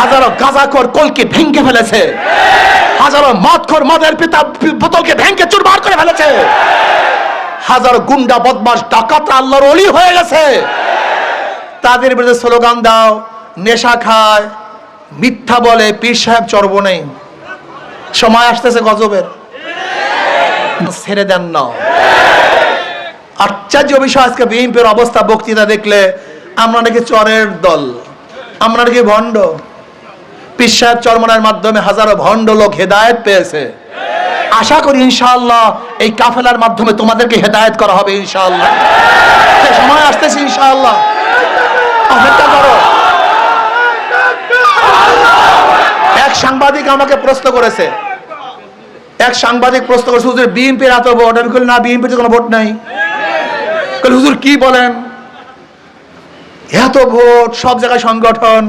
হাজারো গাঁজাখোর কলকে ভেঙে ফেলেছে, হাজারো মদখোর মদের পিতা বোতলকে ভেঙে চুরমার করে ফেলেছে, হাজারো গুন্ডা বদমাশ ডাকাতরা আল্লাহর ওলি হয়ে গেছে। তাদের বিরুদ্ধে স্লোগান দাও, নেশা খায়, মিথ্যা বলে, পীর সাহেব চর্ব নেই। সময় আসতেছে গজবের, ছেড়ে দেন না। আশ্চর্য বিষয়, আজকে বিএনপির অবস্থা বক্তৃতা দেখলে আমরা নাকি চরের দল, আমরা নাকি ভণ্ড। পীর সাহেব চরমনার মাধ্যমে হাজারো ভণ্ড লোক হেদায়েত পেয়েছে। আশা করি ইনশাআল্লাহ এই কাফেলার মাধ্যমে তোমাদেরকে হেদায়েত করা হবে ইনশাআল্লাহ। সময় আসতেছে ইনশাআল্লাহ, অপেক্ষা করো। এক সাংবাদিক আমাকে প্রশ্ন করেছে, হুজুর বিএনপির এত ভোট। আমি বলি না, বিএনপির কোনো ভোট নাই। হুজুর কি বলেন, এত ভোট, সব জায়গায় সংগঠন,